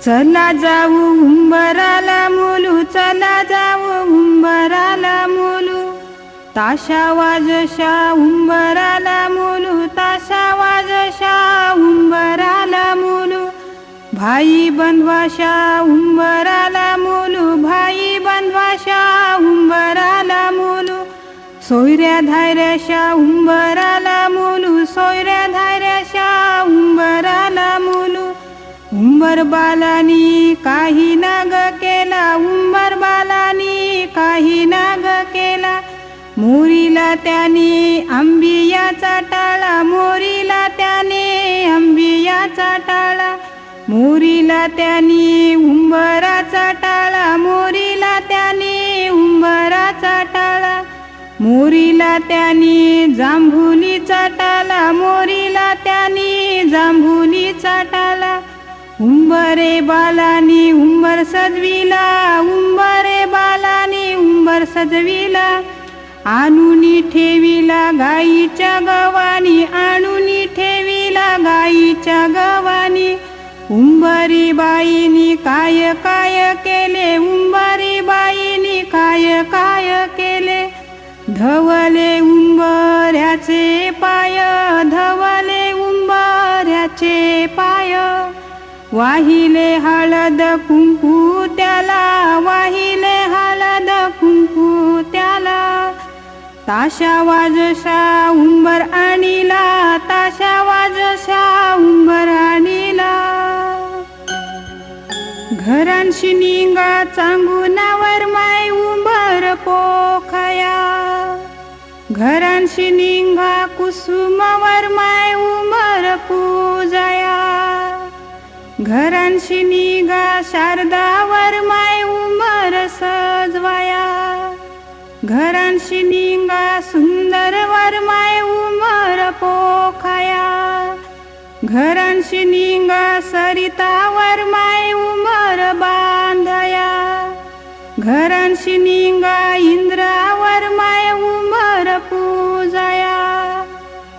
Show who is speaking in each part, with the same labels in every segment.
Speaker 1: चला जाऊ उंबराला मुलू, चला जाऊ उंबराला मुलू, ताशा वाजशा उंबराला मुलू, ताशा वाजशा उंबराला मुलू, भाई बंधवाशा उंबराला मुलू, भाई बंधवाशा उंबराला मुलू, सोयऱ्या धायऱ्याशा उंबराला मुलू, सोयऱ्या धायऱ्याशा उंबराला मुलू, उंबर बालानी काही नाग केला, उंबर बालानी काही नाग केला, मोरीला त्याने आंबियाचा टाळा, मोरीला त्याने आंबियाचा टाळा, मोरीला त्याने उंबराचा टाळा, मोरीला त्याने उंबराचा टाळा, मोरीला त्याने जांभुलीचा टाळा, मोरीला त्याने जांभुलीचा टाळा, उंबरे बालानी उंबर सजविला, उंबरे बालानी उंबर सजविला, आणूनी ठेविला गाईच्या गवानी, आणूनी ठेविला गाईच्या गवानी, उंबरी बाईनी काय काय केले, उंबरी बाईनी काय काय केले, धवले उंबऱ्याचे पाय, धवले उंबऱ्याचे पाय, वाहिले हळद कुंकू त्याला, वाहिले हळद कुंकू त्याला, ताशा वाजशा उंबर आणीला, ताशा वाजशा उंबर आणीला, घरांशी निंगा चांगुनावर माय उंबर पोखया, घरांशी निंगा कुसुमावर माय उंबर पूजया, घरांशी निगा शारदावर माय उंबर सजवाया, घरांशी निंगा सुंदरवर माय उंबर पोखाया, घरांशी निंगा सरितावर माय उंबर बांधया, घरांशी निंगा इंद्रावर माय उंबर पूजया,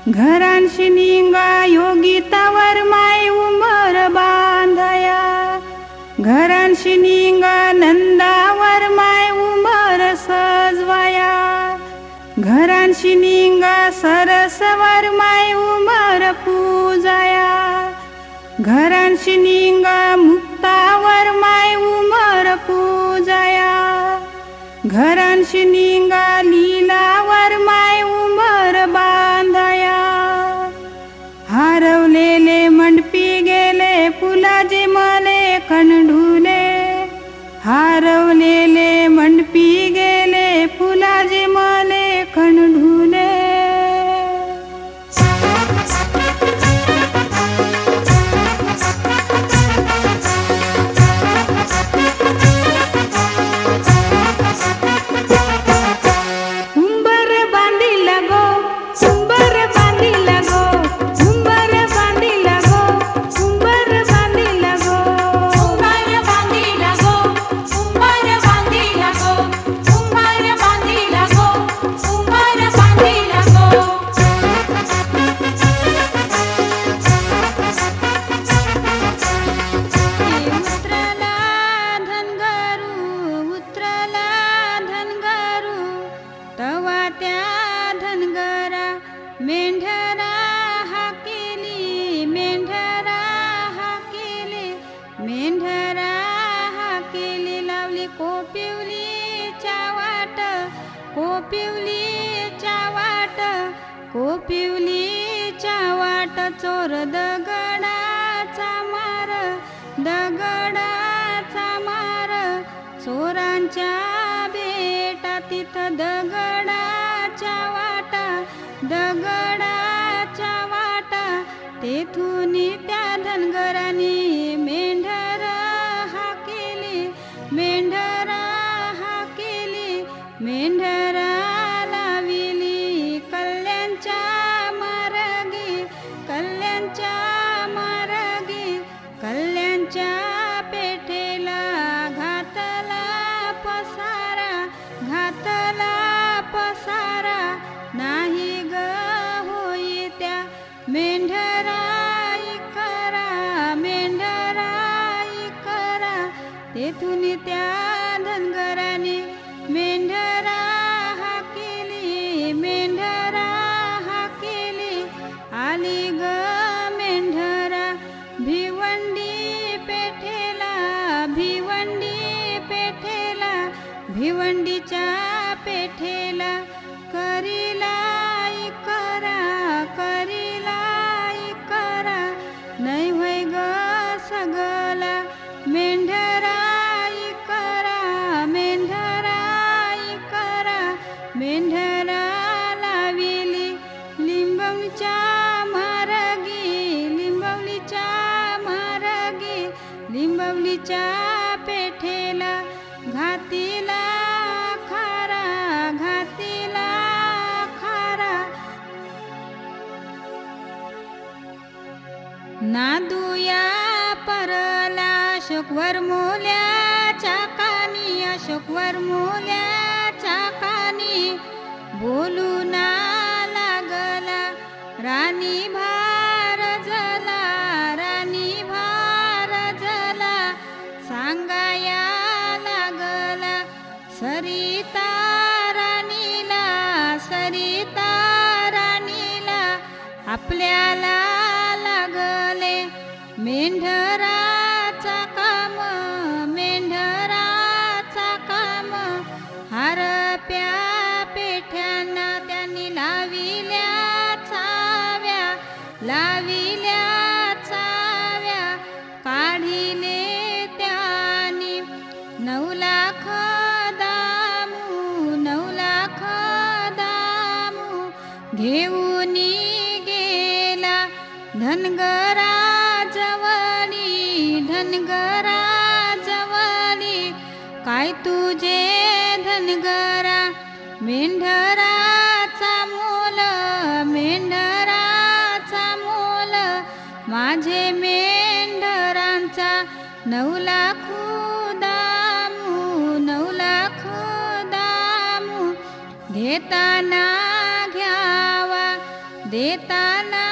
Speaker 1: घरांशी निंगा योगितावर माय उंबर बांधया, घरांशी निंगा नंदावर माय उंबर सजवाया, घरांशी निंगा सरसवर माय उंबर पूजया, घरांशी निंगा मुक्तावर माय उंबर पूजया, घरांशी निंगा लीलावर माय उंबर बांधया, हरवलेले मंडपी गेले फुलाजी मले कंढुले, हरवलेले मंडपी गेले फुलाजी मले कंढुले, उंबर बांधिला गो, उंबर बांधिला गो, उंबर बांधिला गो, उंबर बांधिला गो,
Speaker 2: उंबर बांधिला गो, उंबर बांधिला गो, उंबर बांधिला गो, उंबर बांधिला गो, उतरला धनगरू, उतरला धनगरू, तवा त्या धनगरा मेंढरा हाकेली, मेंढरा हाकेली, मेंढरा हाकेली, लावली कोपिवलीच्या वाट, कोपिवलीच्या वाट, कोपिवलीच्या वाट, चोर दगडाचा मार, दगडाचा मार, चोरांच्या बेटा तिथं दगडाच्या वाटा, दगडाच्या वाटा, तेथून त्या धनगरांनी मेंढर हाकेली, मेंढर हाकेली, मेंढर लाविली कल्ल्यांच्या मार्गी, कल्ल्यांच्या मार्गी, कल्ल्यांच्या पेठेला घातला पसारा, घातला पसारा, नाही ग होई त्या मेंढरा इकरा, भिवंडी पेठेला भिवंडी पेठेला भिवंडीच्या पेठेला करीला करा नाही होय ग सगला मेंढराई करा मेंढरा लाविली लिंबवलीच्या मार्गी लिंबवलीच्या पेठेला घातीला खारा नादुया परला अशोकवर मोल्याच्या कानी बोलू ना लागला राणी भार जला सांगाया लागला सरिता राणीला आपल्याला लागले मेंढराचा काम हरप्या पेठ्यांना त्यांनी लाविल्या चाव्या काढिले त्यांनी 9 लाख दामू घेऊन गेला धनगरा जवळी काय तुझे धनगरा मेंढराचा मोल माझे मेंढरांचा 9 लाख दामू घेताना घ्यावा देताना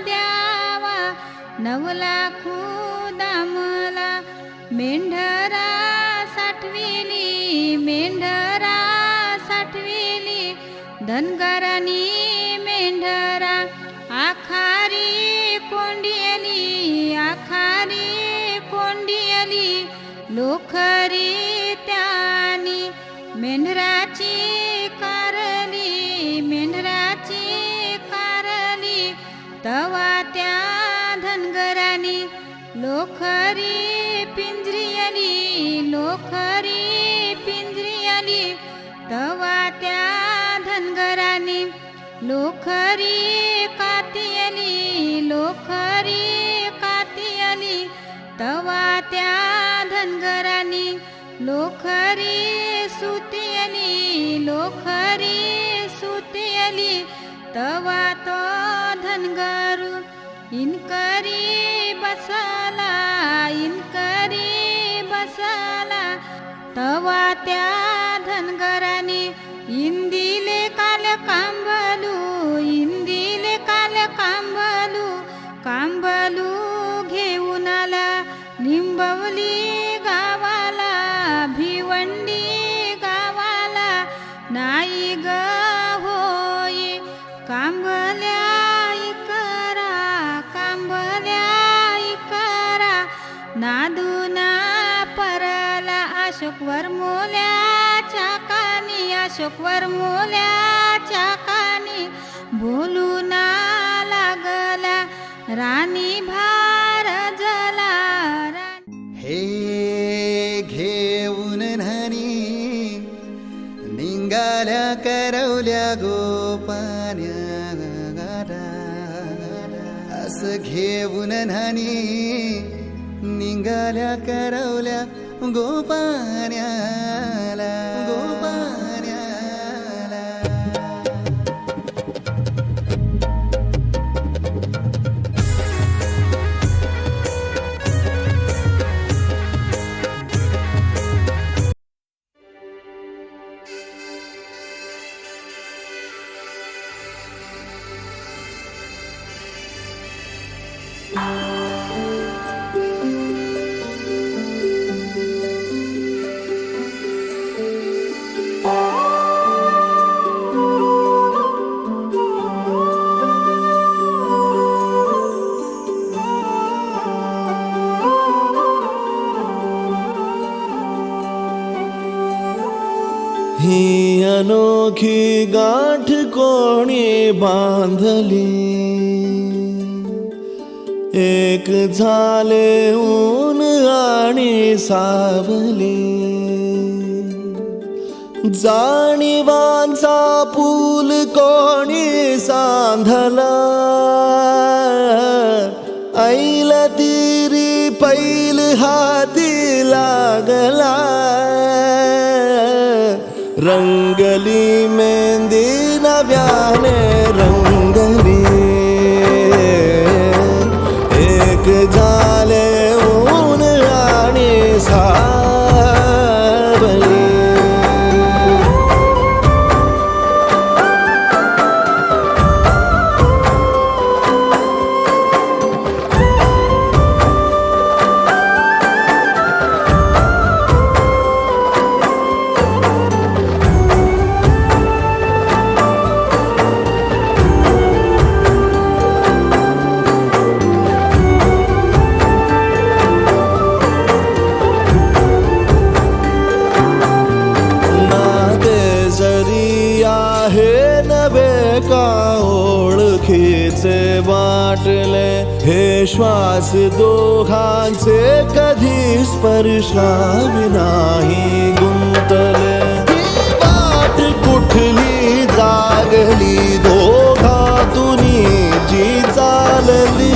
Speaker 2: द्यावा 9 लाख दामला मेंढरा साठविली धनगरांनी मेंढरा आखारी कोंडियली लोखरी त्यानी मेंढराची कारली तवा त्या धनगरांनी लोखरी पिंजरी तवा त्या धनगरांनी लोखरी कातियली तवा त्या धनगरांनी लोखरी सुतियली तवा तो धनगरू इनकरी बसला तवा त्या धनगरांनी इंदिले काल कांबलू घेऊन आला लिंबवली गावाला भिवंडी गावाला नाही ग होय कांबल्या करा नादुना परला अशोकवर मोल्याच्या कानी बोलू ना लागला राणी भार जला
Speaker 3: हे घेऊन न्हाणी निघाल्या करवल्या गोपान्या असं घेऊन न्हाणी निघाल्या करवल्या गोपान्याला
Speaker 4: अनोखी गाठ कोणी बांधली, एक झाले ऊन आणि सावली. जाणीवांचा पूल कोणी सांधला, ऐल तिरी पैल हाती लागला. रंगली मेहंदी नव्याने रंगली, एक झाले ऊन आणि सावली. ओळखीचे वाटले हे श्वास दोघांचे, कधी स्पर्शावी नाही गुंतले. ही वाट कुठली जागली दोघातुनी जी चालली.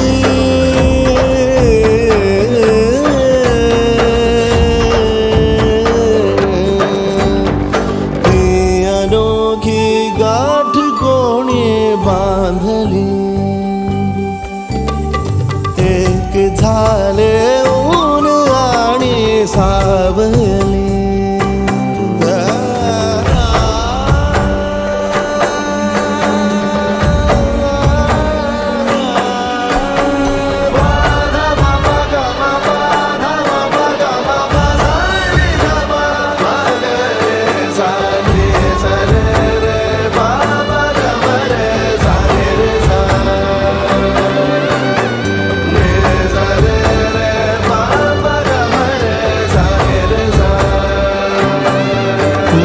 Speaker 4: ही अनोखी गाठ कोणी बांधली, एक झाले ऊन आणि सावली.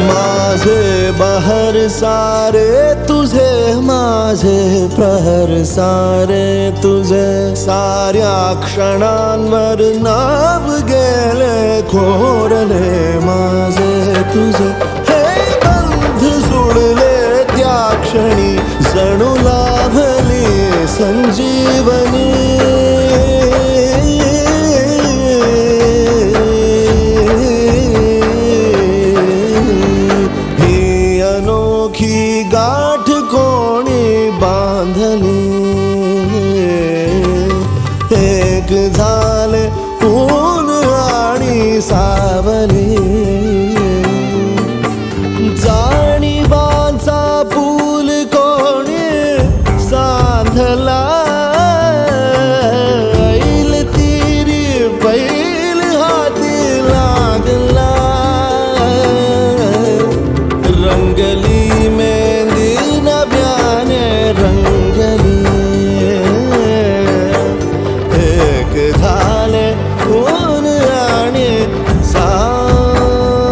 Speaker 4: माझे बहर सारे तुझे, माझे प्रहर सारे तुझे. साऱ्या क्षणांवर नाव गेले कोरले माझे तुझे. हे बंध जुळले त्या क्षणी, जणू लाभली संजीवनी. अनोखी गाठ कोणी बांधली, एक झाले ऊन आणि सावली. जाणीवांचा पूल कोणी सांधला, ऐल तिरी बैल हाती लागला. रंगली मेहंदी नव्याने रंगली, एक झाले ऊन आणि सावली.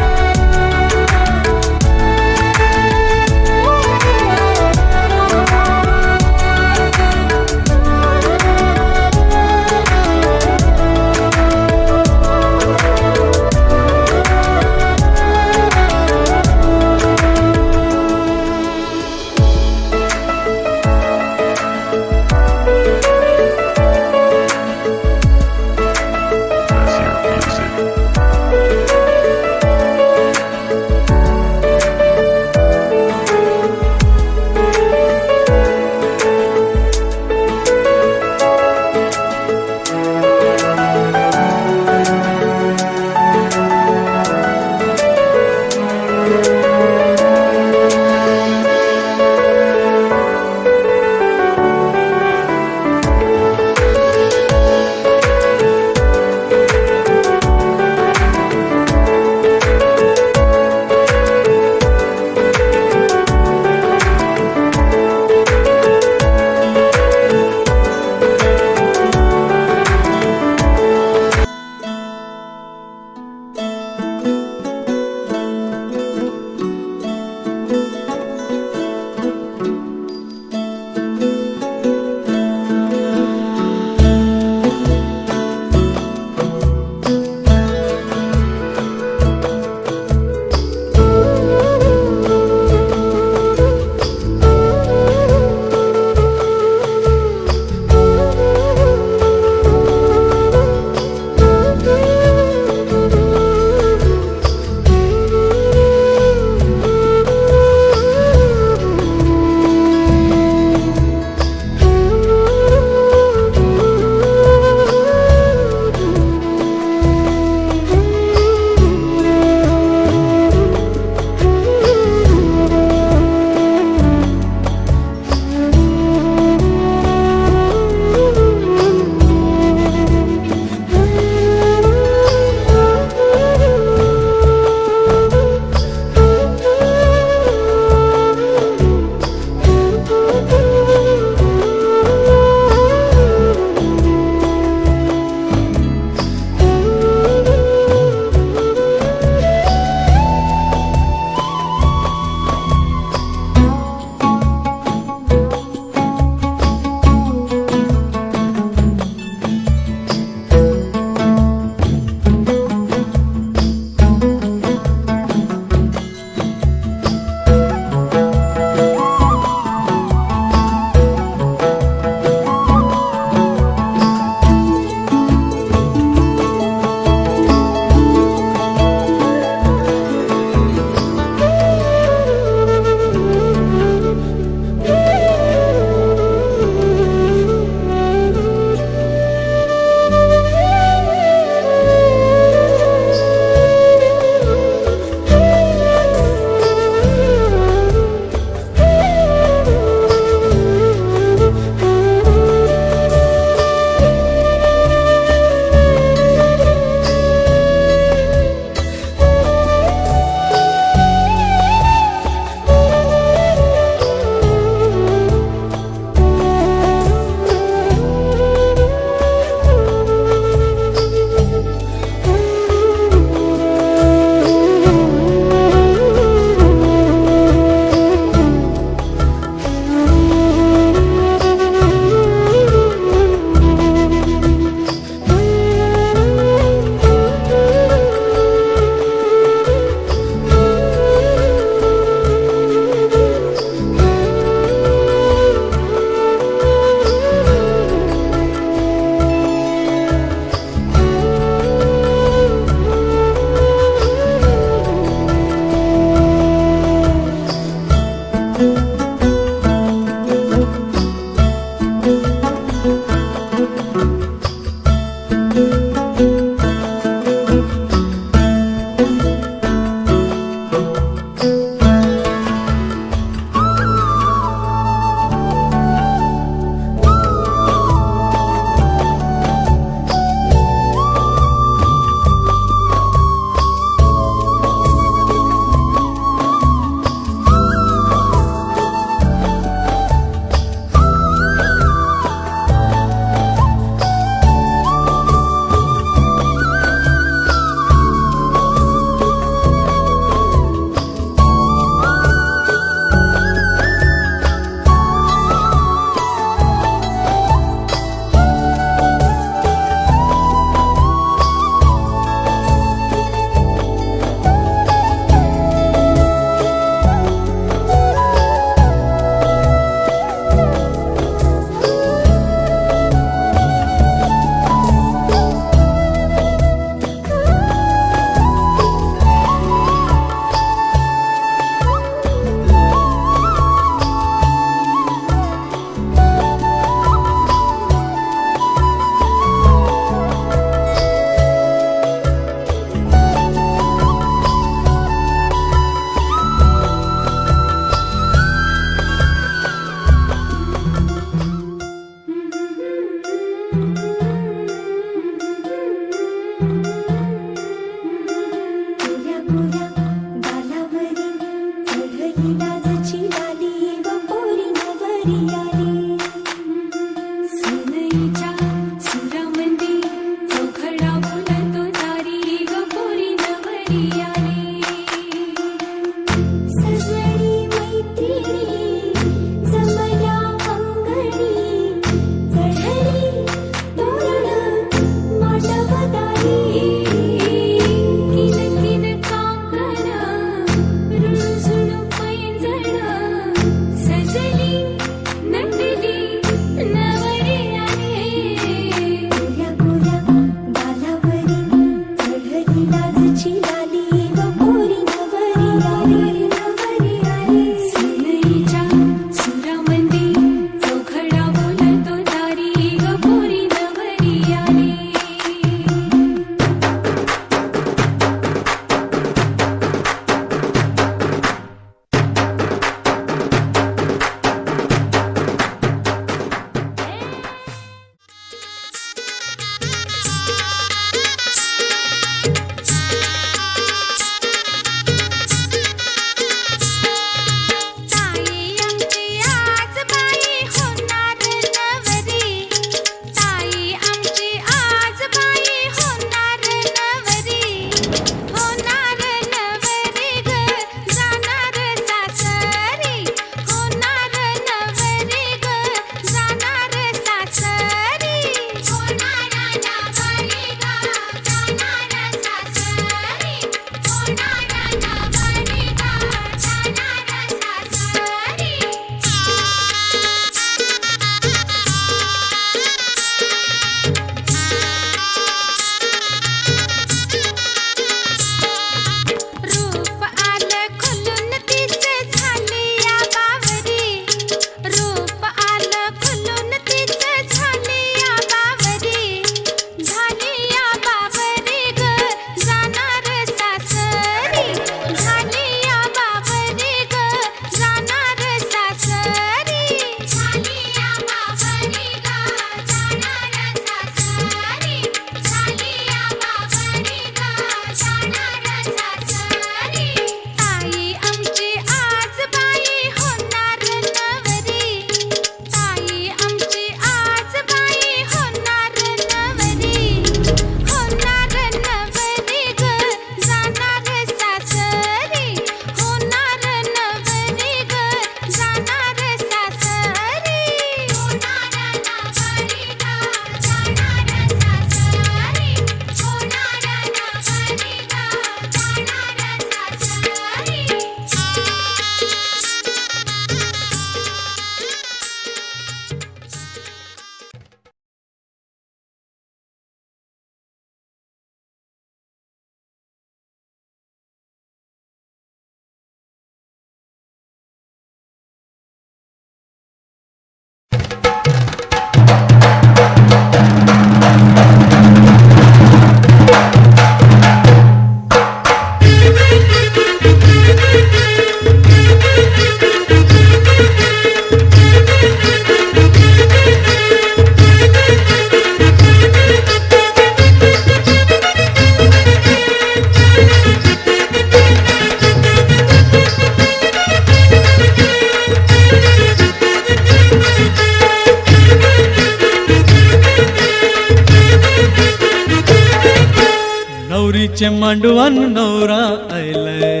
Speaker 5: मांडवान नवरा आयलाय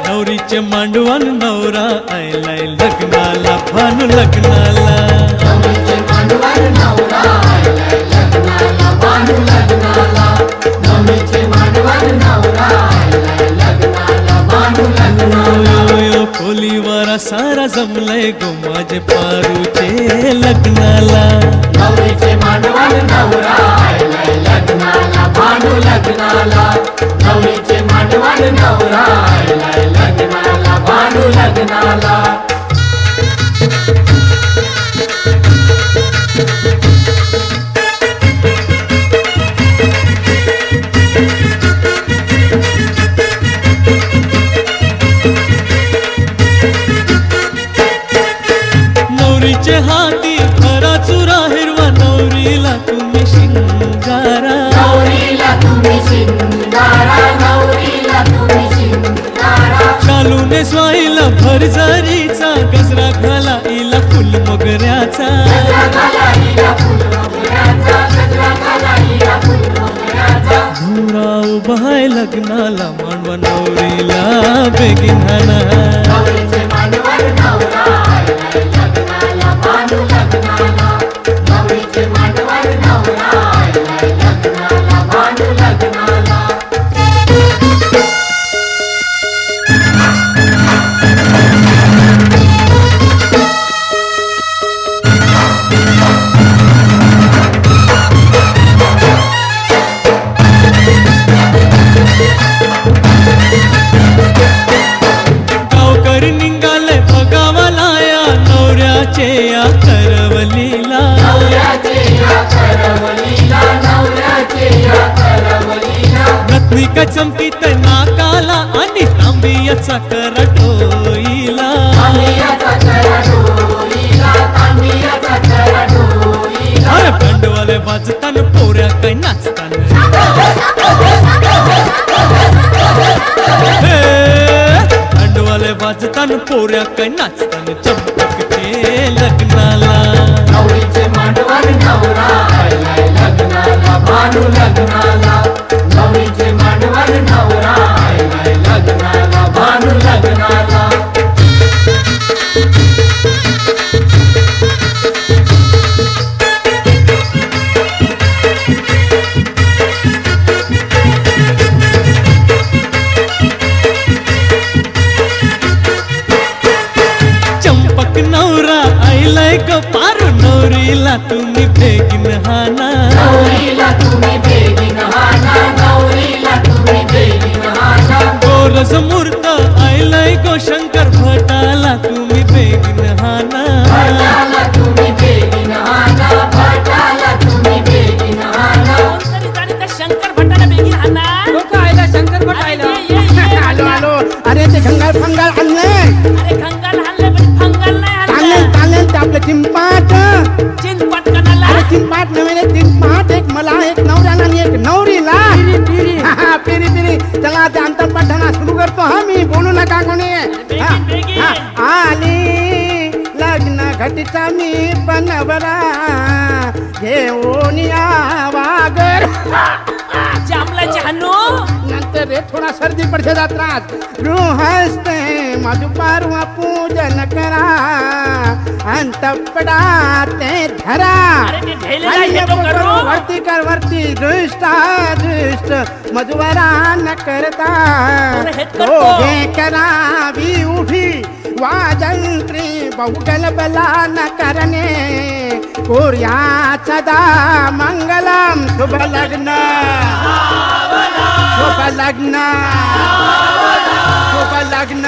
Speaker 5: नवरीचे मांडवान नवरा आयलाय लग्नाला भानू लग्नाला कोलीवारा सारा जमलाय गो माझे पारूचे लग्नाला
Speaker 6: नवरीचे मांडवान नवरा आयलाय लग्नाला भानू लग्नाला नवरीचे मांडवान नवरा आयलाय लग्नाला भानू लग्नाला
Speaker 5: नवरीचे हाती खरा चुरा हिरवा नवरीला तुम्ही शिंगारा
Speaker 6: नवरीला तुम्ही शिंगारा नवरीला तुम्ही शिंगारा
Speaker 5: शालूने स्वाईला भरजारीचा गजरा घाला इला फुल मोगऱ्याचा
Speaker 6: गजरा घाला हिला फुल मोगऱ्याचा गजरा घाला हिला फुल मोगऱ्याचा
Speaker 5: नवरा उभाय लग्नाला मांडवा नवरीला बेगीन हाना
Speaker 6: नवरीचे मांडवान नवरा आयलाय लग्नाला भानू लग्नाला नवरीचे मांडवान नवरा आयलाय लग्नाला भानू लग्नाला
Speaker 5: गावकरी निघाले बघावाला या नवऱ्याचे या करवलीला
Speaker 6: नवऱ्याचे या करवलीला नवऱ्याचे या करवलीला
Speaker 5: रत्निका चमकीत नाकाला आणि तांबियाचा करटोईला
Speaker 6: तांबियाचा करडोईला तांबियाचा करडोईला
Speaker 5: अरे भांडवाले वाजतान पोऱ्या काय नाचतान भांडवाले वाजतान पोऱ्या काय नाचतान चंपकचे लग्नाला
Speaker 6: नवरीचे मांडवान नवरा आयलाय लग्नाला भानू लग्नाला नवरीचे मांडवान नवरा आयलाय लग्नाला भानू लग्नाला
Speaker 5: चंपक नवरा आईलाय ग पारू नवरीला तुम्ही बेगीन हाना
Speaker 6: नवरीला तुम्ही बेगीन हाना नवरीला तुम्ही बेगीन हाना
Speaker 5: गोरज मूर्त आईलाय गो शंकर भटाला तुम्ही बेगीन हाना
Speaker 6: भटाला तुम्ही बेगीन हाना भटाला तुम्ही बेगीन हाना
Speaker 7: कोणतरी जाणे त्या शंकर भटाला बेगीन आणा
Speaker 8: लोक आयला शंकर भट
Speaker 7: अरे
Speaker 8: आयला
Speaker 7: ये, ये, ये,
Speaker 8: आलो
Speaker 7: आणा.
Speaker 8: आलो अरे ते खंगाल फंगाल आणले
Speaker 7: अरे खंगाल हाणले पण फंगाल नाही
Speaker 8: चालेल
Speaker 7: आणलं
Speaker 8: चालेल ते आपलं चिंपाट
Speaker 7: चिंचपट कणाला
Speaker 8: अरे चिंपाट नव्हे चिंपाट एक मला एक नवऱ्याला आणि एक नवरीला हा, हा, पिरी पिरी चला ते अंतरपठणा सुरू करतो हा मी बोलू नका कोणी हा,
Speaker 7: बेगीन.
Speaker 8: हा, आली लग्न घटीचा मी बनवरा घेऊन या वागर
Speaker 7: जामलाची हाणू
Speaker 8: नंतर रे थोडा सर्दी पडते त्रास गृहस्थ मधुपारवा पूजन करा अंतपडा ते धरा
Speaker 7: अरे ते ढेलेला
Speaker 8: आणि
Speaker 7: येतो
Speaker 8: हे
Speaker 7: करू.
Speaker 8: वरती कर वरती दृष्ट मधुवरा न करता
Speaker 7: अरे हे करतो.
Speaker 8: दोघे करावी उभी वाजंत्री बहुगल बला न करणे कोर्या सदा मंगलम शुभ लग्न शुभ लग्न शुभ लग्न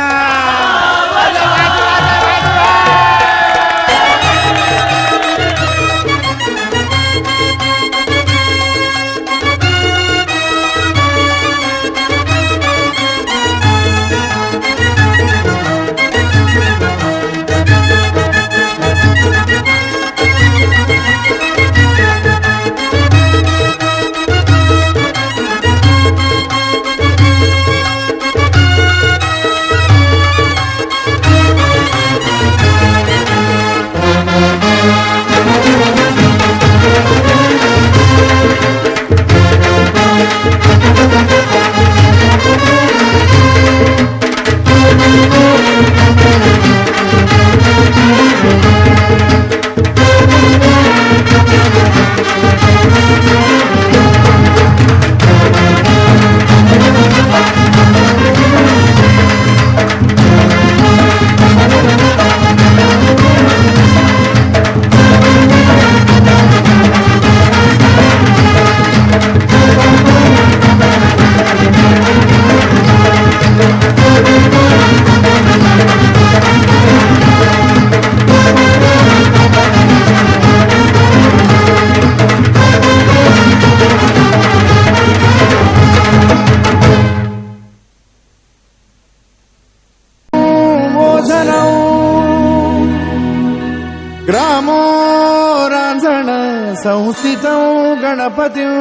Speaker 3: संस्थितौ गणपतिं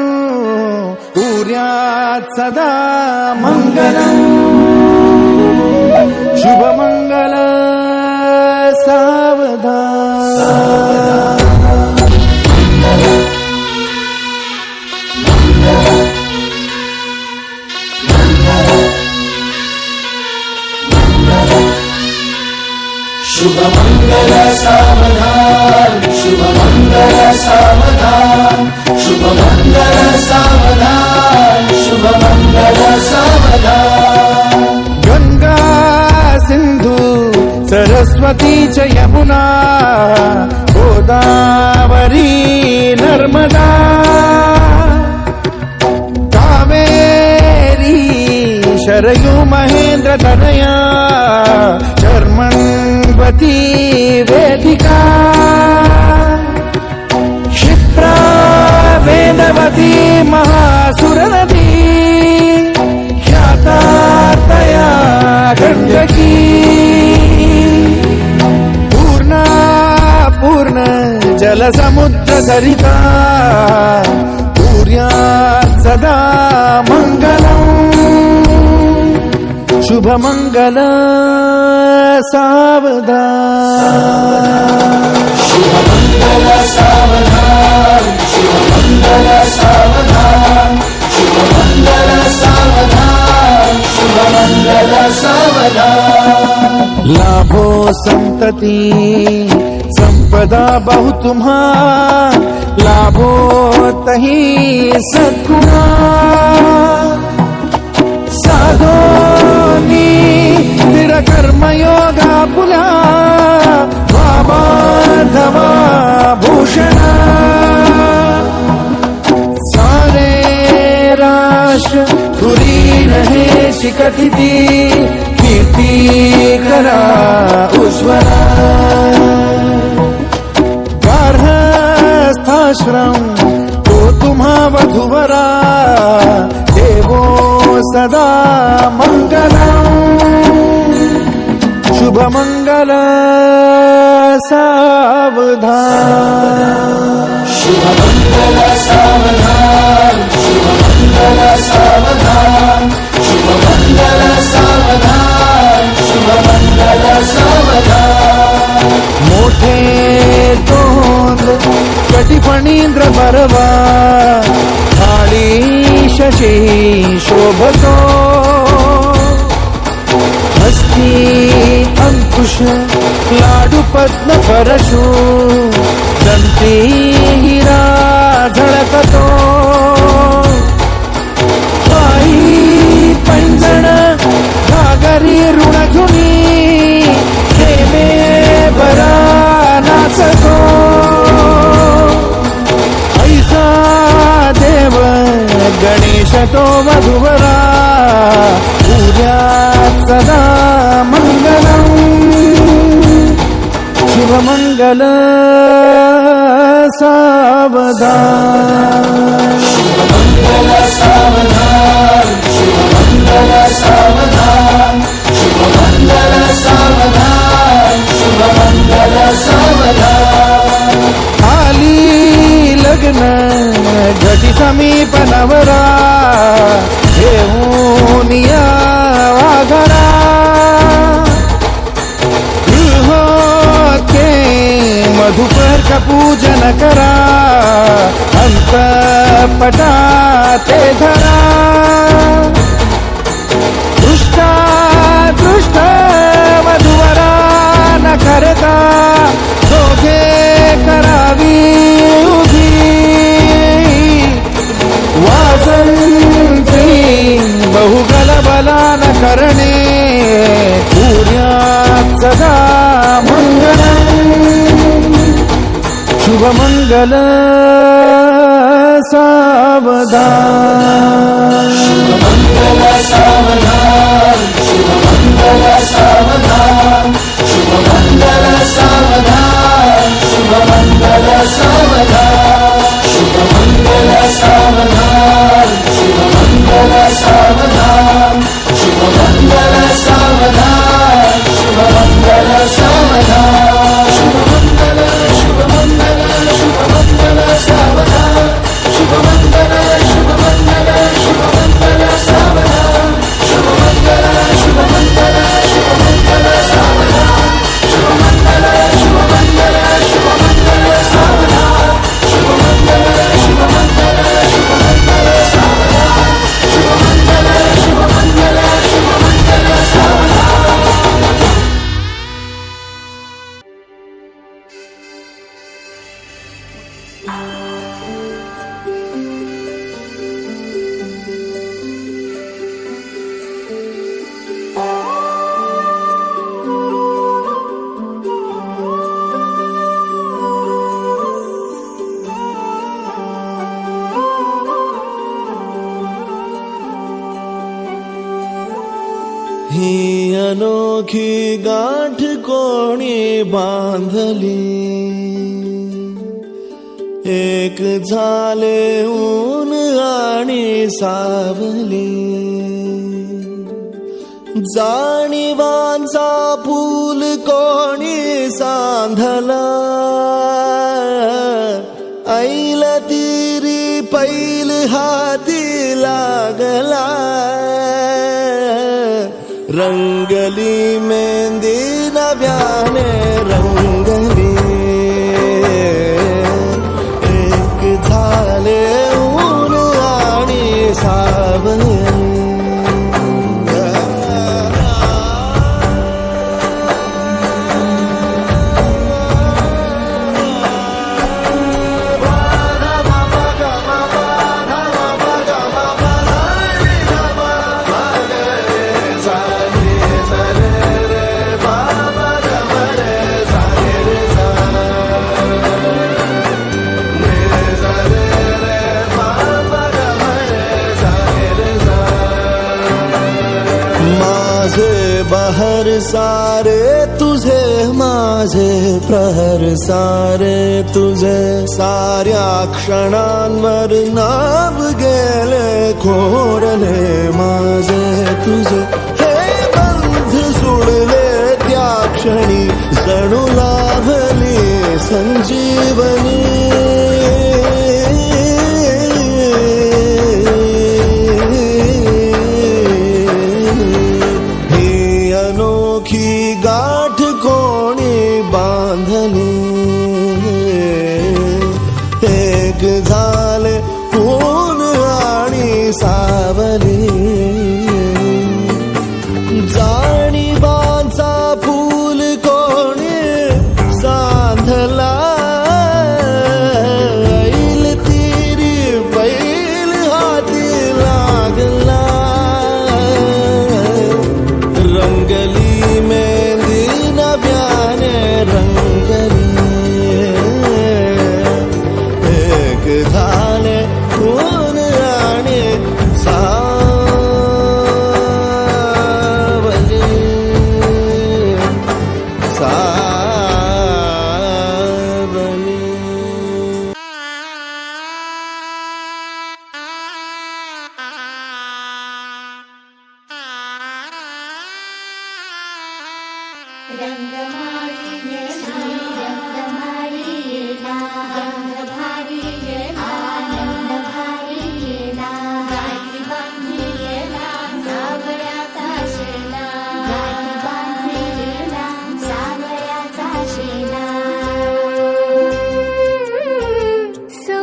Speaker 3: कुर्यात् सदा मङ्गलम् शुभमङ्गल सावधान
Speaker 4: शुभमङ्गल सावधान शुभमङ्गल सावधान शुभमङ्गल सावधान शुभमङ्गल सावधान
Speaker 3: गंगा सिंधु सरस्वती च यमुना गोदावरी नर्मदा कावेरी शरयू महेंद्र तनया कर्मण्वती वेदिका क्षिप्रा वेदवती महासुरनदी ख्याता तया गण्डकी पूर्णा पूर्ण जलसमुद्र सरिता कुर्यात् सदा मङ्गलम् शुभमङ्गल सावधान
Speaker 4: शुभमङ्गल सावधान शुभमङ्गल सावधान शुभमङ्गल सावधान शुभमङ्गल सावधान
Speaker 3: लाभो संतति संपदा बहु तुम्हार लाभो तही सद्गुणा साधोनी स्थिर कर्मयोगा पुला बाबाधवा भूषणा सारे राष्ट्र धुरी रहे शिकटिती कीर्ती करा उज्ज्वला गार्हस्थाश्रम तो तुम्हा वधुवरा देवो सदा मङ्गलम् शुभमङ्गल सावधान
Speaker 4: शुभमङ्गल सावधान शुभमङ्गल सावधान शुभमङ्गल सावधान शुभमङ्गल सावधान
Speaker 3: मोठे तोंड कटिफणींद्र बरवा थाळी शशी शोभतो हस्ती अंकुश लाडू पद्म परशु दंती हिरा झळकतो पायी पैंजण घागरी ऋणझुनी प्रेमे बरा नाचतो ऐसा देव गणेश तो वधुवरा पूज्यात् सदा मङ्गलम् शुभमङ्गल सावधान
Speaker 4: शुभमङ्गल सावधान शुभमङ्गल सावधान शुभमङ्गल सावधान शुभमङ्गल सावधान
Speaker 3: आली लग्न घटी समीप नवरा घेऊन या वाघरा गृहोत्के मधुपर का पूजन करा अंतपटा ते धरा दृष्टा दृष्ट वधुवरा न करता दोघे करावी उभी वासंती बहुगल बलान करणे पूर्यात् सदा मङ्गलम् शुभमङ्गल सावधान
Speaker 4: शुभमङ्गल सावधान शुभमङ्गल सावधान शुभमङ्गल सावधान शुभमङ्गल सावधान शुभमङ्गल सावधान शुभमङ्गल सावधान शुभमङ्गल सावधान शुभमङ्गल सावधान शुभमङ्गल शुभमङ्गल शुभमङ्गल सावधान ही अनोखी गाठ कोणी बांधली, एक झाले ऊन आणि सावली, जाणीवांचा फूल कोणी सांधला, ऐल तिरी पैल हाती लागला, रंगली मेहंदी नव्याने रंगली, एक झाले ऊन आणि सावली. बहर सारे तुझे, माझे प्रहर सारे तुझे, साऱ्या क्षणांवर नाव गेले कोरले माझे तुझे, हे बंध सोडले त्या क्षणी जणू लाभली संजीवनी. अनोखी गाठ कोणी बांधली, एक झाले ऊन आणि सावली, जाणीवांचा फूल कोणी सांधला, ऐल तिरी पैल हाती लागला, रंगली मेहंदी नव्याने रंगली, एक झाले ऊन आणि सावली, सावली.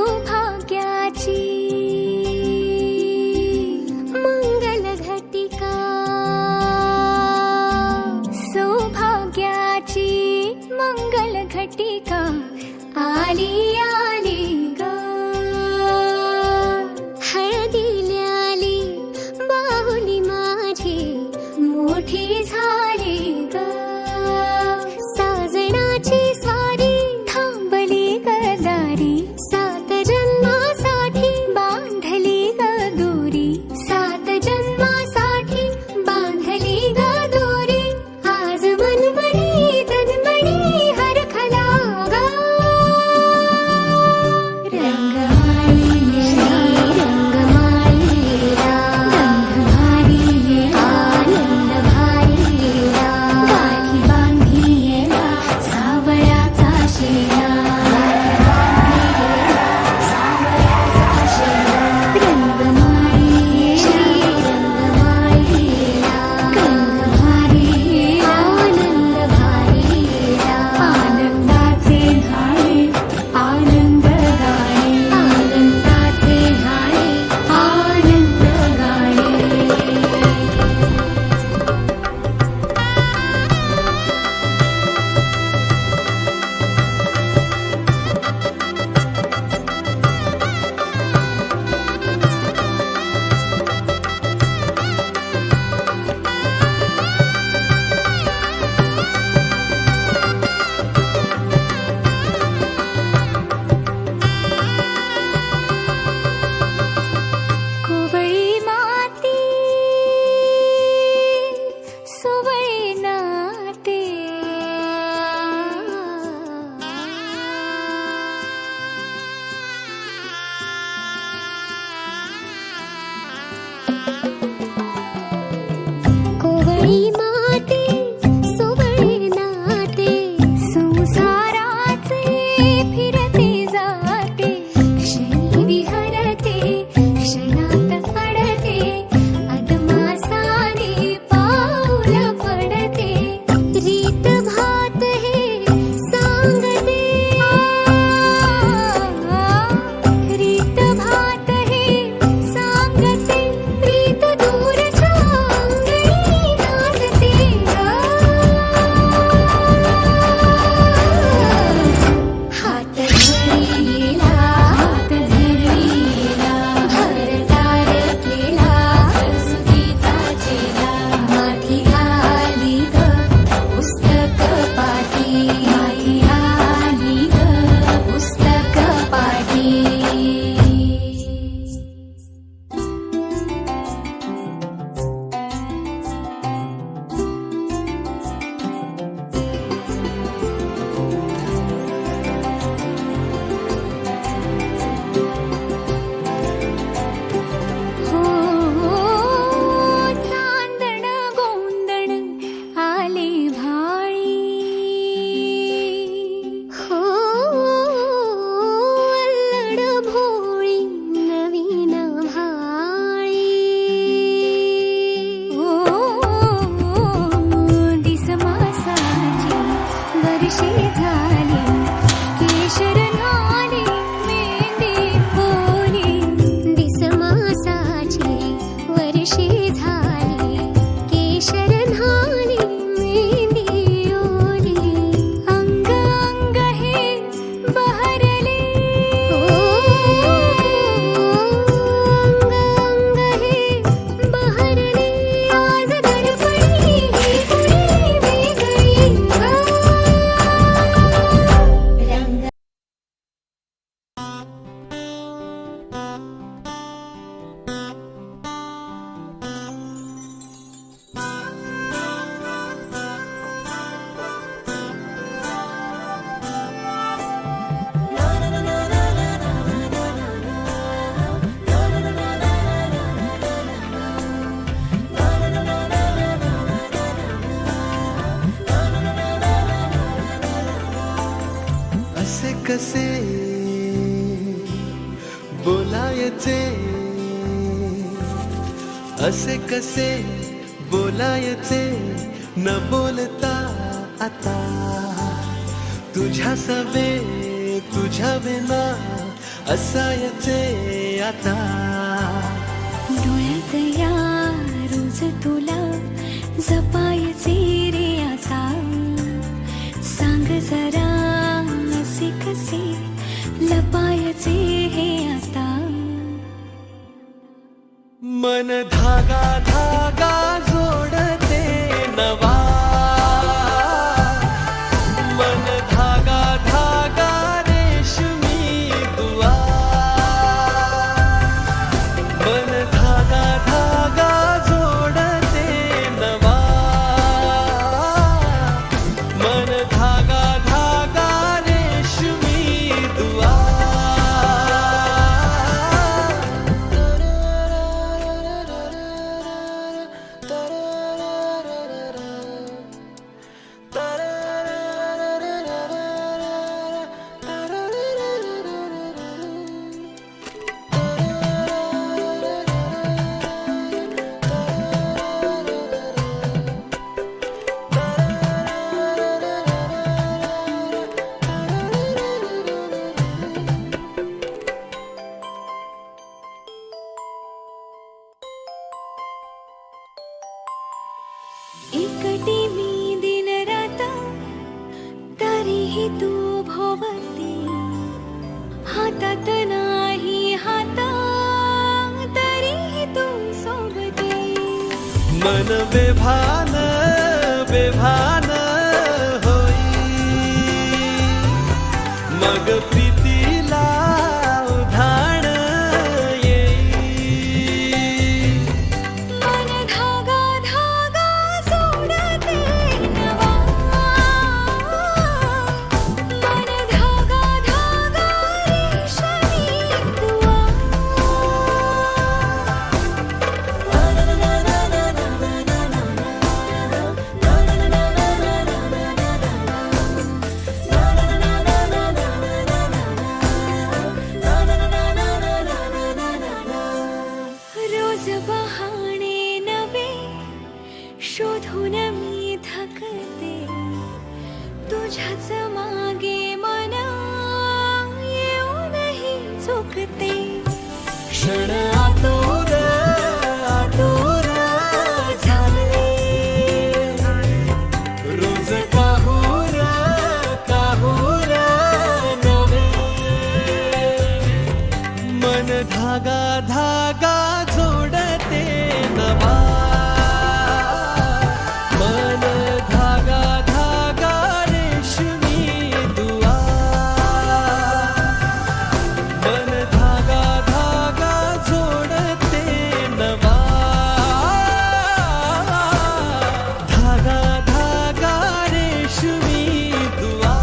Speaker 1: सौभाग्याची मंगल घटिका, सौभाग्याची मंगल घटिका, आली आली ग, हळदीला आली बाहुली माझी मोठी झाली ग, साजणाची स्वारी थांबली गदारी, सात जन्मासाठी बांधली ग दोरी, सात जन्मासाठी बांधली ग दोरी, आज मनमणी तन्मणी हरखला ग.
Speaker 9: आई माते सोबळे नाते संसाराचे फिरते जाते क्षणी विहरते क्षणात अडते अदमासाने पाऊल पडते रीत भात हे सांगते रीत भात हे सांगते प्रीत दूरच्या अंगणी नांदते हात धरिला भरतार केला सरस्वतीचा चेला माथी घाली ग पुस्तक पाठी माथी घाली ग पुस्तक पाठी हो चांदण गोंदण आले भाळी हो अल्लड भोळी नवीन भाळी हो दिसमासाची वर्षे झाली केशर नाली मेंदी बोली दिसमासाची वर्षे झाली केशर नाली मेंदी ओली अंग अंग हे बहरले हो अंग अंग हे बहरले आज दडपणी ही कुणी वेगळी रंग
Speaker 4: असे कसे बोलायचे असे कसे बोलायचे न बोलता आता तुझ्या सवे तुझ्या विना असायचे आता
Speaker 9: डोळ्यात या रोज तुला जपायचे रे आता सांग जरा असे कसे लपायचे हे आता
Speaker 4: मन धागा धागा जोडते नवा मन धागा धागा रेशमी दुआ मन धागा धागा जोडते नवा मन धागा धागा रेशमी दुआ
Speaker 9: एकटी मी दिन रात तरीही तू भोवती हातात नाही हात तरीही तू सोबती
Speaker 4: मन बेभान बेभान होई मग प्रीतीला उधाण येई
Speaker 9: मन धागा धागा सोडते नवा मन धागा धागा रेशमी दुआ शोधून मी थकते तुझ्याच मागे मन येऊनही चुकते
Speaker 4: क्षण आतुर आतुर झाले रोज काहूर काहूर नवे मन धागा धागा जोडते नवा मन धागा धागा रेशमी दुआ मन धागा धागा जोडते नवा धागा धागा रेशमी दुआ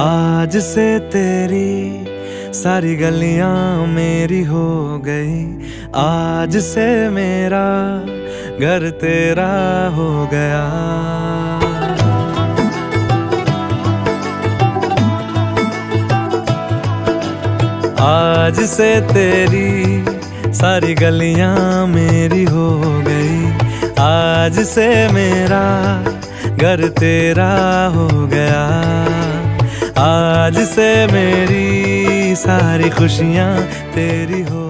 Speaker 3: आज से तेरी सारी गलियां मेरी हो गई, आज से मेरा घर तेरा हो गया। आज से तेरी सारी गलियां मेरी हो गई, आज से मेरा घर तेरा हो गया। आज से मेरी सारी खुशियां तेरी हो